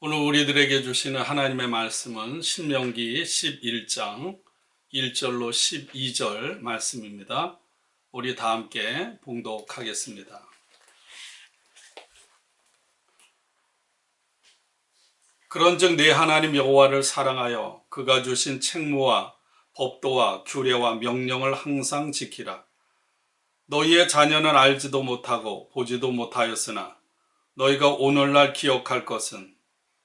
오늘 우리들에게 주시는 하나님의 말씀은 신명기 11장 1절로 12절 말씀입니다. 우리 다 함께 봉독하겠습니다. 그런즉 내 하나님 여호와를 사랑하여 그가 주신 책무와 법도와 규례와 명령을 항상 지키라. 너희의 자녀는 알지도 못하고 보지도 못하였으나 너희가 오늘날 기억할 것은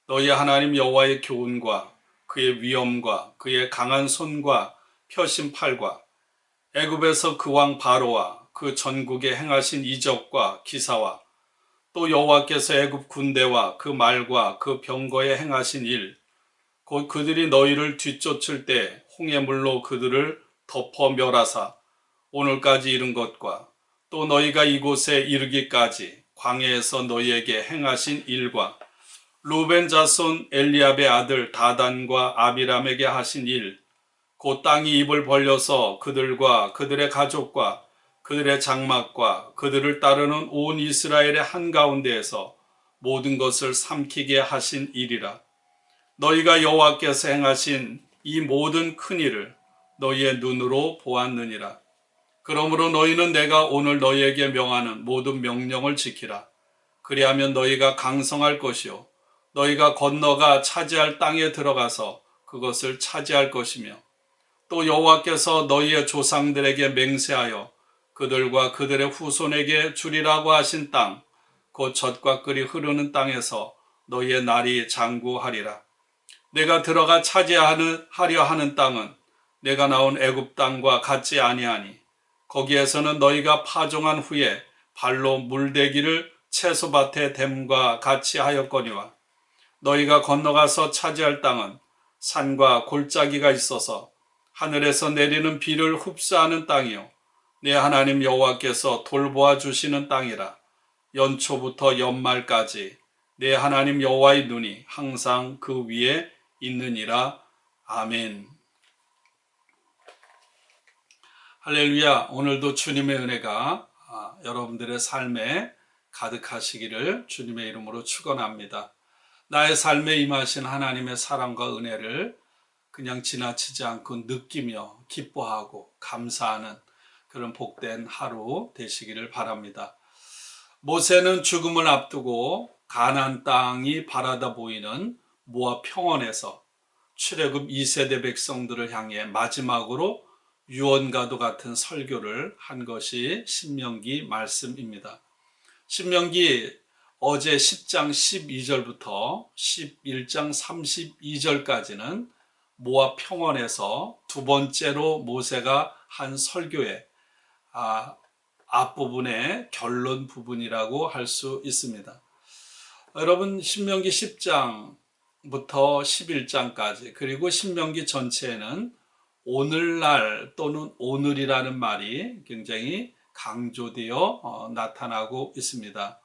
너희 하나님 여호와의 교훈과 그의 위엄과 그의 강한 손과 펴신 팔과 애굽에서 그 왕 바로와 그 전국에 행하신 이적과 기사와 또 여호와께서 애굽 군대와 그 말과 그 병거에 행하신 일, 곧 그들이 너희를 뒤쫓을 때 홍해물로 그들을 덮어 멸하사 오늘까지 이른 것과 또 너희가 이곳에 이르기까지 광야에서 너희에게 행하신 일과 루벤 자손 엘리압의 아들 다단과 아비람에게 하신 일, 곧 땅이 입을 벌려서 그들과 그들의 가족과 그들의 장막과 그들을 따르는 온 이스라엘의 한가운데에서 모든 것을 삼키게 하신 일이라. 너희가 여호와께서 행하신 이 모든 큰 일을 너희의 눈으로 보았느니라. 그러므로 너희는 내가 오늘 너희에게 명하는 모든 명령을 지키라. 그리하면 너희가 강성할 것이요 너희가 건너가 차지할 땅에 들어가서 그것을 차지할 것이며 또 여호와께서 너희의 조상들에게 맹세하여 그들과 그들의 후손에게 주리라고 하신 땅, 곧 젖과 꿀이 흐르는 땅에서 너희의 날이 장구하리라. 내가 들어가 차지하려 하는 땅은 내가 나온 애굽 땅과 같지 아니하니 거기에서는 너희가 파종한 후에 발로 물대기를 채소밭에 댐과 같이 하였거니와 너희가 건너가서 차지할 땅은 산과 골짜기가 있어서 하늘에서 내리는 비를 흡수하는 땅이요 내 하나님 여호와께서 돌보아 주시는 땅이라. 연초부터 연말까지 내 하나님 여호와의 눈이 항상 그 위에 있느니라. 아멘. 할렐루야. 오늘도 주님의 은혜가 여러분들의 삶에 가득하시기를 주님의 이름으로 축원합니다. 나의 삶에 임하신 하나님의 사랑과 은혜를 그냥 지나치지 않고 느끼며 기뻐하고 감사하는 그런 복된 하루 되시기를 바랍니다. 모세는 죽음을 앞두고 가나안 땅이 바라다 보이는 모압 평원에서 출애굽 2세대 백성들을 향해 마지막으로 유언과도 같은 설교를 한 것이 신명기 말씀입니다. 신명기 어제 10장 12절부터 11장 32절까지는 모압 평원에서 두 번째로 모세가 한 설교의 앞부분의 결론 부분이라고 할 수 있습니다. 여러분, 신명기 10장부터 11장까지 그리고 신명기 전체에는 오늘날 또는 오늘이라는 말이 굉장히 강조되어 나타나고 있습니다.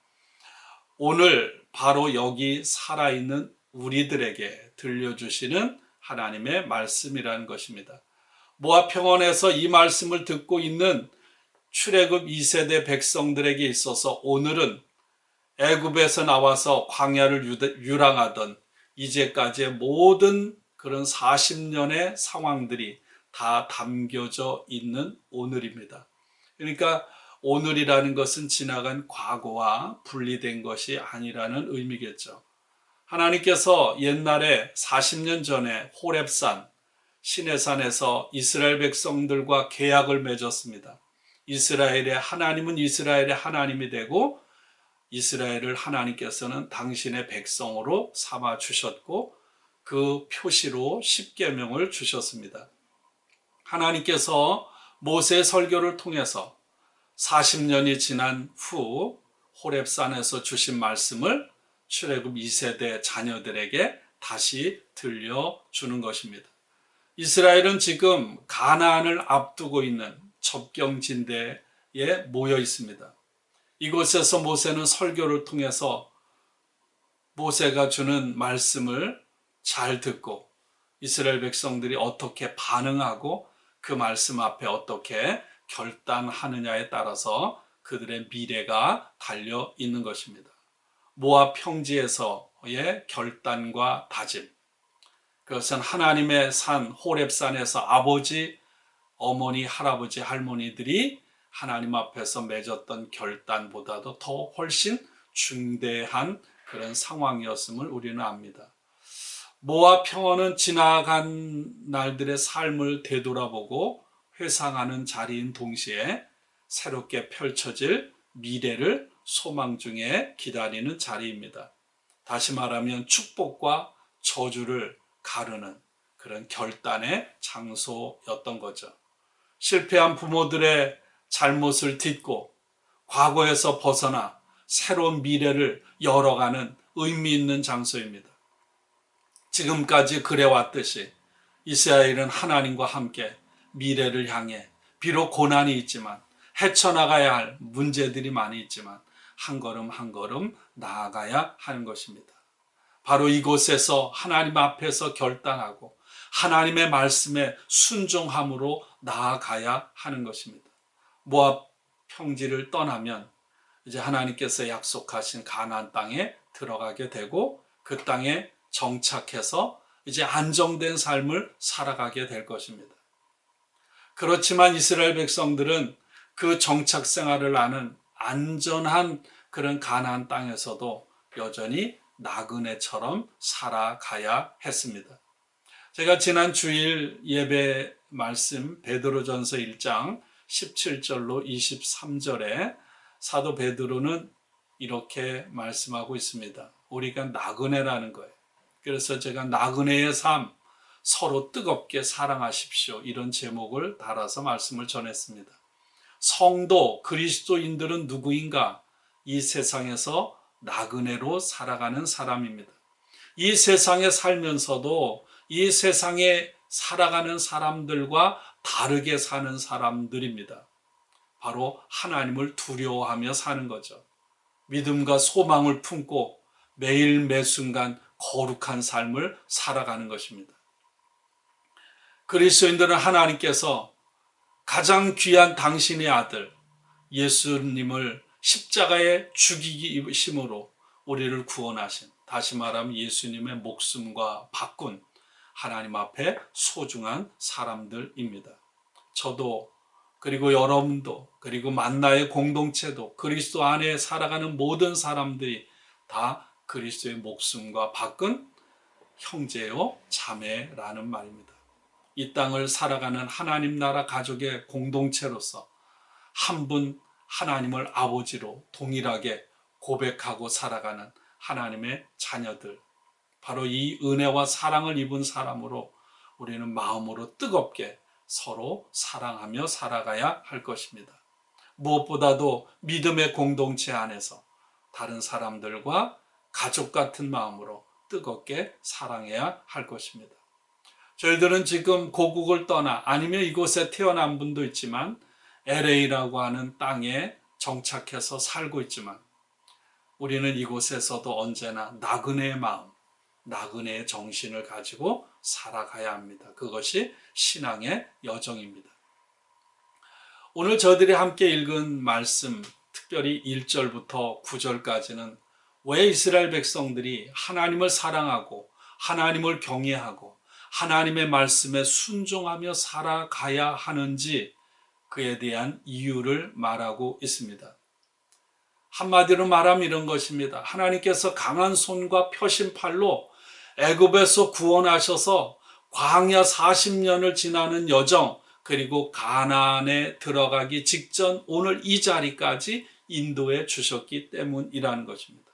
오늘 바로 여기 살아있는 우리들에게 들려주시는 하나님의 말씀이라는 것입니다. 모압 평원에서 이 말씀을 듣고 있는 출애굽 2세대 백성들에게 있어서 오늘은 애굽에서 나와서 광야를 유랑하던 이제까지의 모든 그런 40년의 상황들이 다 담겨져 있는 오늘입니다. 그러니까 오늘이라는 것은 지나간 과거와 분리된 것이 아니라는 의미겠죠. 하나님께서 옛날에 40년 전에 호렙산, 시내산에서 이스라엘 백성들과 계약을 맺었습니다. 이스라엘의 하나님은 이스라엘의 하나님이 되고 이스라엘을 하나님께서는 당신의 백성으로 삼아 주셨고 그 표시로 십계명을 주셨습니다. 하나님께서 모세의 설교를 통해서 40년이 지난 후 호렙산에서 주신 말씀을 출애굽 2세대 자녀들에게 다시 들려주는 것입니다. 이스라엘은 지금 가나안을 앞두고 있는 접경진대에 모여 있습니다. 이곳에서 모세는 설교를 통해서 모세가 주는 말씀을 잘 듣고 이스라엘 백성들이 어떻게 반응하고 그 말씀 앞에 어떻게 결단하느냐에 따라서 그들의 미래가 달려 있는 것입니다. 모압 평지에서의 결단과 다짐, 그것은 하나님의 산 호렙산에서 아버지, 어머니, 할아버지, 할머니들이 하나님 앞에서 맺었던 결단보다도 더 훨씬 중대한 그런 상황이었음을 우리는 압니다. 모압 평원은 지나간 날들의 삶을 되돌아보고 회상하는 자리인 동시에 새롭게 펼쳐질 미래를 소망 중에 기다리는 자리입니다. 다시 말하면 축복과 저주를 가르는 그런 결단의 장소였던 거죠. 실패한 부모들의 잘못을 딛고 과거에서 벗어나 새로운 미래를 열어가는 의미 있는 장소입니다. 지금까지 그래왔듯이 이스라엘은 하나님과 함께 미래를 향해 비록 고난이 있지만 헤쳐나가야 할 문제들이 많이 있지만 한 걸음 한 걸음 나아가야 하는 것입니다. 바로 이곳에서 하나님 앞에서 결단하고 하나님의 말씀에 순종함으로 나아가야 하는 것입니다. 모압 평지를 떠나면 이제 하나님께서 약속하신 가나안 땅에 들어가게 되고 그 땅에 정착해서 이제 안정된 삶을 살아가게 될 것입니다. 그렇지만 이스라엘 백성들은 그 정착 생활을 하는 안전한 그런 가나안 땅에서도 여전히 나그네처럼 살아가야 했습니다. 제가 지난 주일 예배 말씀 베드로전서 1장 17절로 23절에 사도 베드로는 이렇게 말씀하고 있습니다. 우리가 나그네라는 거예요. 그래서 제가 나그네의 삶, 서로 뜨겁게 사랑하십시오. 이런 제목을 달아서 말씀을 전했습니다. 성도, 그리스도인들은 누구인가? 이 세상에서 나그네로 살아가는 사람입니다. 이 세상에 살면서도 이 세상에 살아가는 사람들과 다르게 사는 사람들입니다. 바로 하나님을 두려워하며 사는 거죠. 믿음과 소망을 품고 매일 매순간 거룩한 삶을 살아가는 것입니다. 그리스도인들은 하나님께서 가장 귀한 당신의 아들 예수님을 십자가에 죽이심으로 우리를 구원하신, 다시 말하면 예수님의 목숨과 바꾼 하나님 앞에 소중한 사람들입니다. 저도 그리고 여러분도 그리고 만나의 공동체도 그리스도 안에 살아가는 모든 사람들이 다 그리스도의 목숨과 바꾼 형제요 자매라는 말입니다. 이 땅을 살아가는 하나님 나라 가족의 공동체로서 한 분 하나님을 아버지로 동일하게 고백하고 살아가는 하나님의 자녀들, 바로 이 은혜와 사랑을 입은 사람으로 우리는 마음으로 뜨겁게 서로 사랑하며 살아가야 할 것입니다. 무엇보다도 믿음의 공동체 안에서 다른 사람들과 가족 같은 마음으로 뜨겁게 사랑해야 할 것입니다. 저희들은 지금 고국을 떠나 아니면 이곳에 태어난 분도 있지만 LA라고 하는 땅에 정착해서 살고 있지만 우리는 이곳에서도 언제나 나그네의 마음, 나그네의 정신을 가지고 살아가야 합니다. 그것이 신앙의 여정입니다. 오늘 저들이 함께 읽은 말씀, 특별히 1절부터 9절까지는 왜 이스라엘 백성들이 하나님을 사랑하고 하나님을 경외하고 하나님의 말씀에 순종하며 살아가야 하는지 그에 대한 이유를 말하고 있습니다. 한마디로 말하면 이런 것입니다. 하나님께서 강한 손과 펴신 팔로 애굽에서 구원하셔서 광야 40년을 지나는 여정, 그리고 가나안에 들어가기 직전 오늘 이 자리까지 인도해 주셨기 때문이라는 것입니다.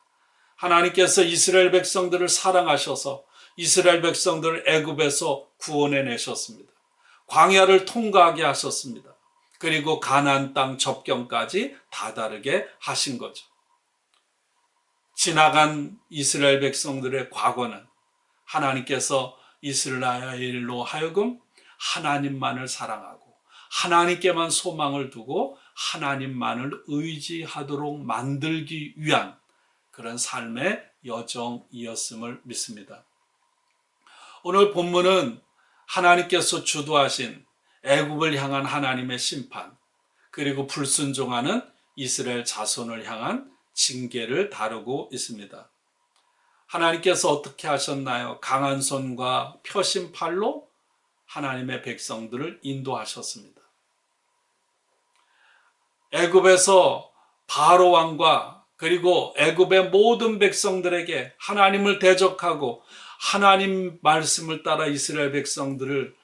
하나님께서 이스라엘 백성들을 사랑하셔서 이스라엘 백성들을 애굽에서 구원해 내셨습니다. 광야를 통과하게 하셨습니다. 그리고 가나안 땅 접경까지 다다르게 하신 거죠. 지나간 이스라엘 백성들의 과거는 하나님께서 이스라엘로 하여금 하나님만을 사랑하고 하나님께만 소망을 두고 하나님만을 의지하도록 만들기 위한 그런 삶의 여정이었음을 믿습니다. 오늘 본문은 하나님께서 주도하신 애굽을 향한 하나님의 심판, 그리고 불순종하는 이스라엘 자손을 향한 징계를 다루고 있습니다. 하나님께서 어떻게 하셨나요? 강한 손과 펴신 팔로 하나님의 백성들을 인도하셨습니다. 애굽에서 바로 왕과 그리고 애굽의 모든 백성들에게 하나님을 대적하고 하나님 말씀을 따라 이스라엘 백성들을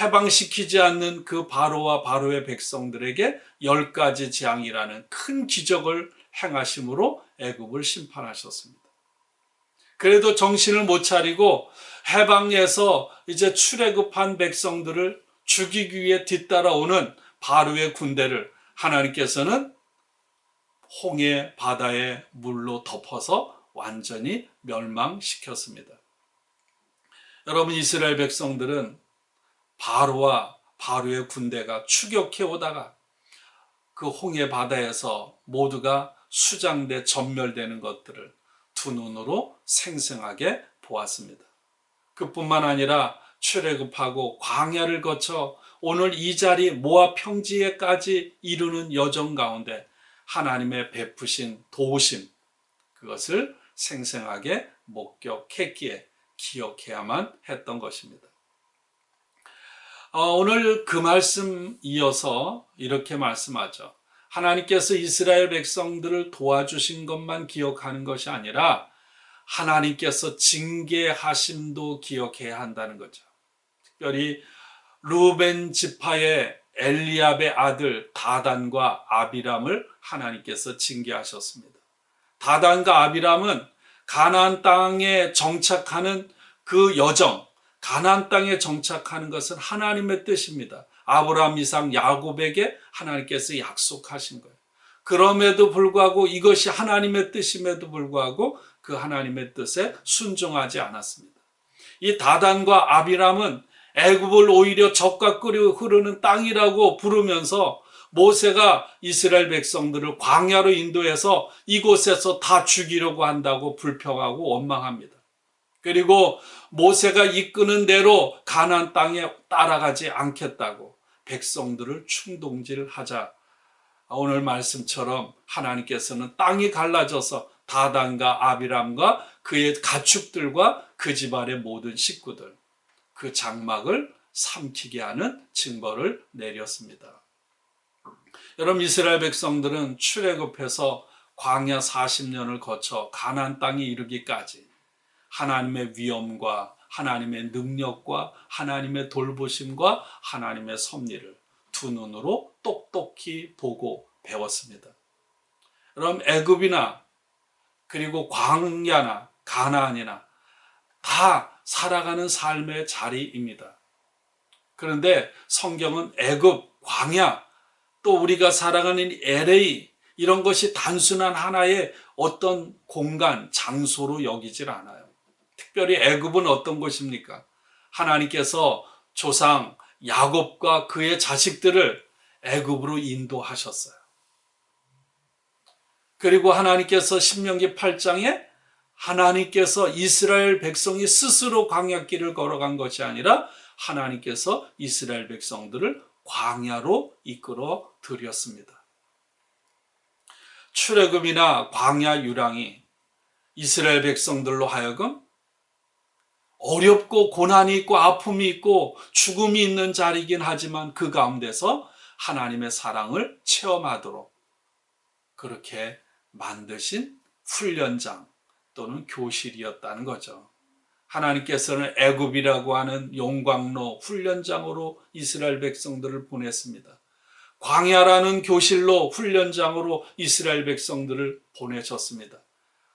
해방시키지 않는 그 바로와 바로의 백성들에게 10가지 재앙이라는 큰 기적을 행하심으로 애굽을 심판하셨습니다. 그래도 정신을 못 차리고 해방에서 이제 출애굽한 백성들을 죽이기 위해 뒤따라오는 바로의 군대를 하나님께서는 홍해 바다의 물로 덮어서 완전히 멸망시켰습니다. 여러분, 이스라엘 백성들은 바로와 바로의 군대가 추격해 오다가 그 홍해 바다에서 모두가 수장돼 전멸되는 것들을 두 눈으로 생생하게 보았습니다. 그뿐만 아니라 출애굽하고 광야를 거쳐 오늘 이 자리 모압 평지에까지 이르는 여정 가운데 하나님의 베푸신 도우심, 그것을 생생하게 목격했기에 기억해야만 했던 것입니다. 오늘 그 말씀 이어서 이렇게 말씀하죠. 하나님께서 이스라엘 백성들을 도와주신 것만 기억하는 것이 아니라 하나님께서 징계하심도 기억해야 한다는 거죠. 특별히 루벤 지파의 엘리압의 아들 다단과 아비람을 하나님께서 징계하셨습니다. 다단과 아비람은 가나안 땅에 정착하는 그 여정, 가나안 땅에 정착하는 것은 하나님의 뜻입니다. 아브라함, 이삭, 야곱에게 하나님께서 약속하신 거예요. 그럼에도 불구하고 이것이 하나님의 뜻임에도 불구하고 그 하나님의 뜻에 순종하지 않았습니다. 이 다단과 아비람은 애굽을 오히려 적과 끓여 흐르는 땅이라고 부르면서 모세가 이스라엘 백성들을 광야로 인도해서 이곳에서 다 죽이려고 한다고 불평하고 원망합니다. 그리고 모세가 이끄는 대로 가나안 땅에 따라가지 않겠다고 백성들을 충동질하자 오늘 말씀처럼 하나님께서는 땅이 갈라져서 다단과 아비람과 그의 가축들과 그 집안의 모든 식구들, 그 장막을 삼키게 하는 징벌을 내렸습니다. 여러분, 이스라엘 백성들은 출애굽해서 광야 40년을 거쳐 가나안 땅에 이르기까지 하나님의 위엄과 하나님의 능력과 하나님의 돌보심과 하나님의 섭리를 두 눈으로 똑똑히 보고 배웠습니다. 여러분, 애굽이나 그리고 광야나 가나안이나 다 살아가는 삶의 자리입니다. 그런데 성경은 애굽, 광야, 또 우리가 살아가는 LA 이런 것이 단순한 하나의 어떤 공간, 장소로 여기질 않아요. 특별히 애굽은 어떤 곳입니까? 하나님께서 조상 야곱과 그의 자식들을 애굽으로 인도하셨어요. 그리고 하나님께서 신명기 8장에 하나님께서 이스라엘 백성이 스스로 광야길을 걸어간 것이 아니라 하나님께서 이스라엘 백성들을 광야로 이끌어 들였습니다. 출애굽이나 광야 유랑이 이스라엘 백성들로 하여금 어렵고 고난이 있고 아픔이 있고 죽음이 있는 자리이긴 하지만 그 가운데서 하나님의 사랑을 체험하도록 그렇게 만드신 훈련장 또는 교실이었다는 거죠. 하나님께서는 애굽이라고 하는 용광로 훈련장으로 이스라엘 백성들을 보냈습니다. 광야라는 교실로 훈련장으로 이스라엘 백성들을 보내셨습니다.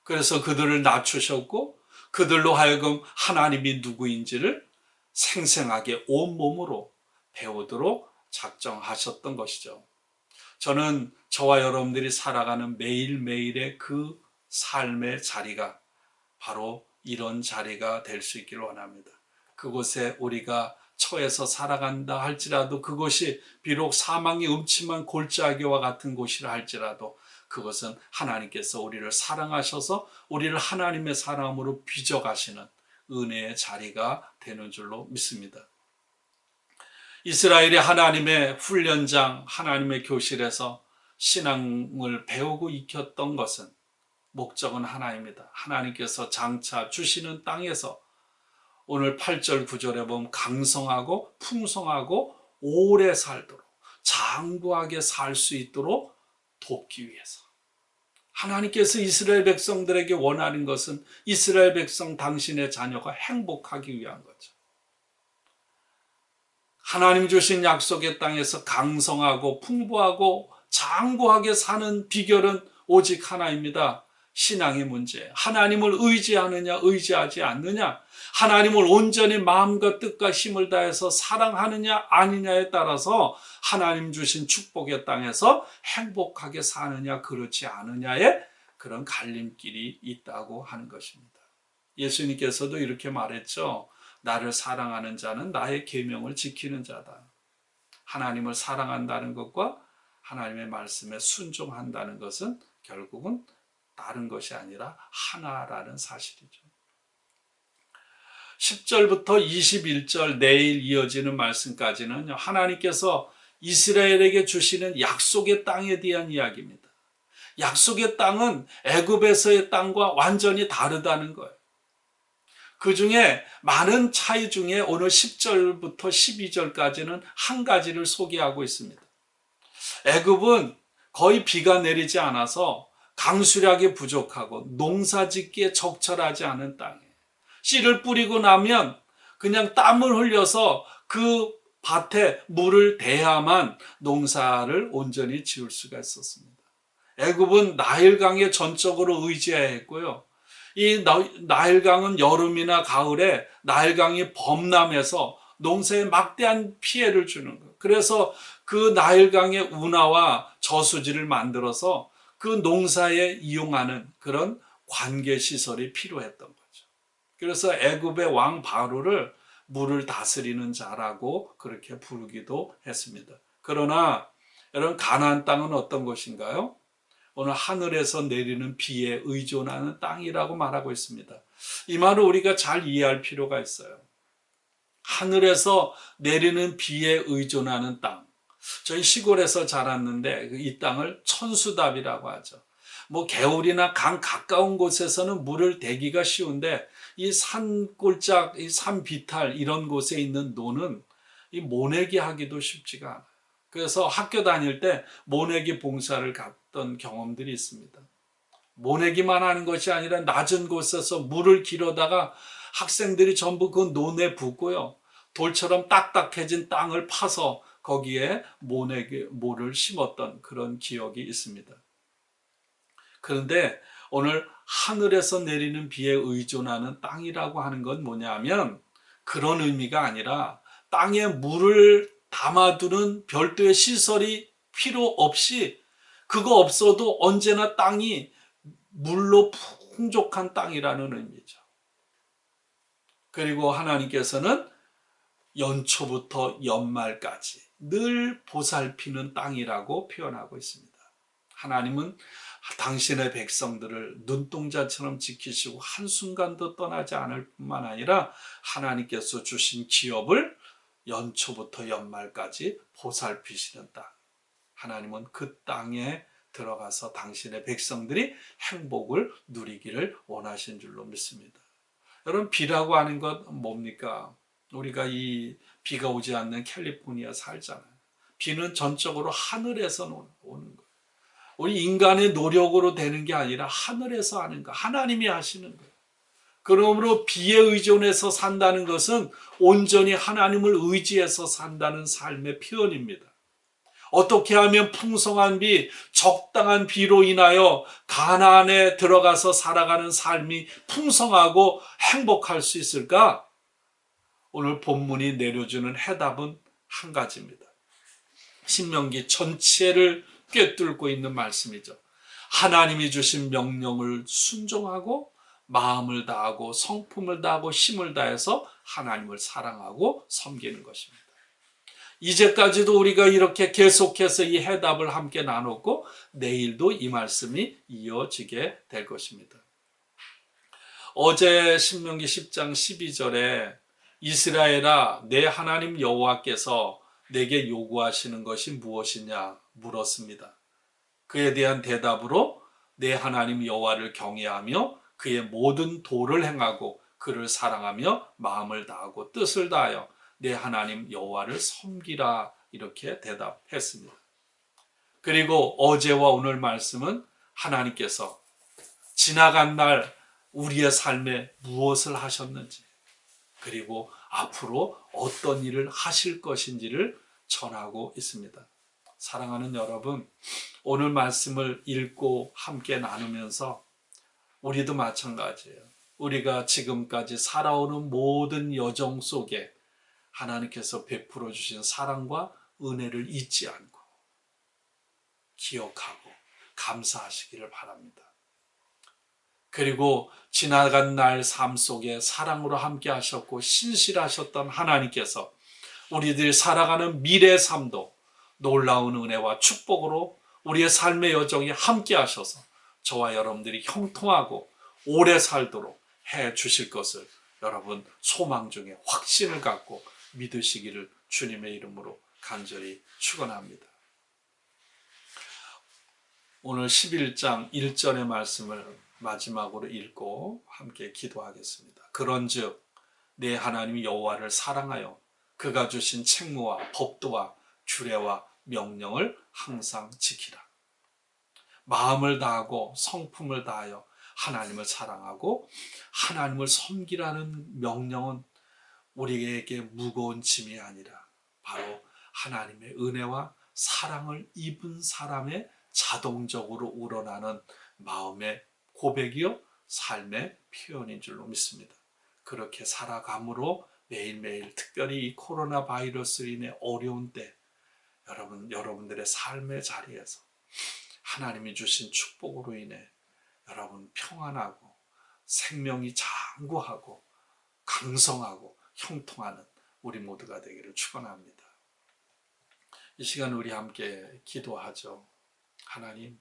그래서 그들을 낮추셨고 그들로 하여금 하나님이 누구인지를 생생하게 온몸으로 배우도록 작정하셨던 것이죠. 저는 저와 여러분들이 살아가는 매일매일의 그 삶의 자리가 바로 이런 자리가 될 수 있기를 원합니다. 그곳에 우리가 처해서 살아간다 할지라도 그것이 비록 사망의 음침한 골짜기와 같은 곳이라 할지라도 그것은 하나님께서 우리를 사랑하셔서 우리를 하나님의 사랑으로 빚어가시는 은혜의 자리가 되는 줄로 믿습니다. 이스라엘이 하나님의 훈련장, 하나님의 교실에서 신앙을 배우고 익혔던 것은 목적은 하나입니다. 하나님께서 장차 주시는 땅에서 오늘 8절 9절에 보면 강성하고 풍성하고 오래 살도록 장구하게 살 수 있도록 돕기 위해서 하나님께서 이스라엘 백성들에게 원하는 것은 이스라엘 백성 당신의 자녀가 행복하기 위한 거죠. 하나님 주신 약속의 땅에서 강성하고 풍부하고 장구하게 사는 비결은 오직 하나입니다. 신앙의 문제. 하나님을 의지하느냐 의지하지 않느냐, 하나님을 온전히 마음과 뜻과 힘을 다해서 사랑하느냐 아니냐에 따라서 하나님 주신 축복의 땅에서 행복하게 사느냐 그렇지 않느냐에 그런 갈림길이 있다고 하는 것입니다. 예수님께서도 이렇게 말했죠. 나를 사랑하는 자는 나의 계명을 지키는 자다. 하나님을 사랑한다는 것과 하나님의 말씀에 순종한다는 것은 결국은 다른 것이 아니라 하나라는 사실이죠. 10절부터 21절 내일 이어지는 말씀까지는 하나님께서 이스라엘에게 주시는 약속의 땅에 대한 이야기입니다. 약속의 땅은 애굽에서의 땅과 완전히 다르다는 거예요. 그 중에 많은 차이 중에 오늘 10절부터 12절까지는 한 가지를 소개하고 있습니다. 애굽은 거의 비가 내리지 않아서 강수량이 부족하고 농사짓기에 적절하지 않은 땅이에요. 씨를 뿌리고 나면 그냥 땀을 흘려서 그 밭에 물을 대야만 농사를 온전히 지을 수가 있었습니다. 애굽은 나일강에 전적으로 의지해야 했고요. 이 나일강은 여름이나 가을에 나일강이 범람해서 농사에 막대한 피해를 주는 거예요. 그래서 그 나일강의 운하와 저수지를 만들어서 그 농사에 이용하는 그런 관계시설이 필요했던 거죠. 그래서 애굽의 왕 바로를 물을 다스리는 자라고 그렇게 부르기도 했습니다. 그러나 여러분, 가나안 땅은 어떤 곳인가요? 오늘 하늘에서 내리는 비에 의존하는 땅이라고 말하고 있습니다. 이 말을 우리가 잘 이해할 필요가 있어요. 하늘에서 내리는 비에 의존하는 땅. 저희 시골에서 자랐는데 이 땅을 천수답이라고 하죠. 개울이나 강 가까운 곳에서는 물을 대기가 쉬운데 이 산골짝, 이 산비탈 이런 곳에 있는 노는 이 모내기 하기도 쉽지가 않아요. 그래서 학교 다닐 때 모내기 봉사를 갔던 경험들이 있습니다. 모내기만 하는 것이 아니라 낮은 곳에서 물을 길어다가 학생들이 전부 그 논에 붓고요. 돌처럼 딱딱해진 땅을 파서 거기에 모를 심었던 그런 기억이 있습니다. 그런데 오늘 하늘에서 내리는 비에 의존하는 땅이라고 하는 건 뭐냐면 그런 의미가 아니라 땅에 물을 담아두는 별도의 시설이 필요 없이 그거 없어도 언제나 땅이 물로 풍족한 땅이라는 의미죠. 그리고 하나님께서는 연초부터 연말까지 늘 보살피는 땅이라고 표현하고 있습니다. 하나님은 당신의 백성들을 눈동자처럼 지키시고 한순간도 떠나지 않을 뿐만 아니라 하나님께서 주신 기업을 연초부터 연말까지 보살피시는 땅. 하나님은 그 땅에 들어가서 당신의 백성들이 행복을 누리기를 원하신 줄로 믿습니다. 여러분, 비라고 하는 건 뭡니까? 우리가 이 비가 오지 않는 캘리포니아 살잖아요. 비는 전적으로 하늘에서 오는 거예요. 우리 인간의 노력으로 되는 게 아니라 하늘에서 하는 거, 하나님이 하시는 거예요. 그러므로 비에 의존해서 산다는 것은 온전히 하나님을 의지해서 산다는 삶의 표현입니다. 어떻게 하면 풍성한 비, 적당한 비로 인하여 가나안에 들어가서 살아가는 삶이 풍성하고 행복할 수 있을까? 오늘 본문이 내려주는 해답은 한 가지입니다. 신명기 전체를 꿰뚫고 있는 말씀이죠. 하나님이 주신 명령을 순종하고 마음을 다하고 성품을 다하고 힘을 다해서 하나님을 사랑하고 섬기는 것입니다. 이제까지도 우리가 이렇게 계속해서 이 해답을 함께 나눴고 내일도 이 말씀이 이어지게 될 것입니다. 어제 신명기 10장 12절에 이스라엘아, 내 하나님 여호와께서 내게 요구하시는 것이 무엇이냐 물었습니다. 그에 대한 대답으로 내 하나님 여호와를 경외하며 그의 모든 도를 행하고 그를 사랑하며 마음을 다하고 뜻을 다하여 내 하나님 여호와를 섬기라 이렇게 대답했습니다. 그리고 어제와 오늘 말씀은 하나님께서 지나간 날 우리의 삶에 무엇을 하셨는지 그리고 앞으로 어떤 일을 하실 것인지를 전하고 있습니다. 사랑하는 여러분, 오늘 말씀을 읽고 함께 나누면서 우리도 마찬가지예요. 우리가 지금까지 살아오는 모든 여정 속에 하나님께서 베풀어 주신 사랑과 은혜를 잊지 않고 기억하고 감사하시기를 바랍니다. 그리고 지나간 날 삶 속에 사랑으로 함께 하셨고 신실하셨던 하나님께서 우리들이 살아가는 미래 삶도 놀라운 은혜와 축복으로 우리의 삶의 여정에 함께 하셔서 저와 여러분들이 형통하고 오래 살도록 해 주실 것을 여러분 소망 중에 확신을 갖고 믿으시기를 주님의 이름으로 간절히 축원합니다. 오늘 11장 1절의 말씀을 마지막으로 읽고 함께 기도하겠습니다. 그런즉 내 하나님 여호와를 사랑하여 그가 주신 책무와 법도와 규례와 명령을 항상 지키라. 마음을 다하고 성품을 다하여 하나님을 사랑하고 하나님을 섬기라는 명령은 우리에게 무거운 짐이 아니라 바로 하나님의 은혜와 사랑을 입은 사람의 자동적으로 우러나는 마음의 고백이요 삶의 표현인 줄로 믿습니다. 그렇게 살아감으로 매일매일 특별히 이 코로나 바이러스로 인해 어려운 때 여러분들의 삶의 자리에서 하나님이 주신 축복으로 인해 여러분 평안하고 생명이 장구하고 강성하고 형통하는 우리 모두가 되기를 축원합니다. 이 시간 우리 함께 기도하죠. 하나님,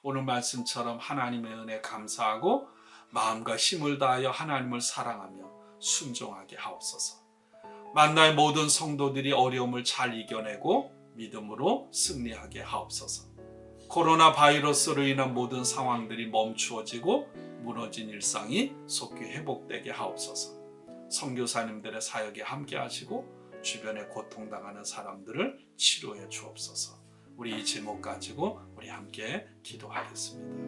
오늘 말씀처럼 하나님의 은혜 감사하고 마음과 힘을 다하여 하나님을 사랑하며 순종하게 하옵소서. 만나의 모든 성도들이 어려움을 잘 이겨내고 믿음으로 승리하게 하옵소서. 코로나 바이러스로 인한 모든 상황들이 멈추어지고 무너진 일상이 속히 회복되게 하옵소서. 선교사님들의 사역에 함께 하시고 주변에 고통당하는 사람들을 치료해 주옵소서. 우리 이 제목 가지고 우리 함께 기도하겠습니다.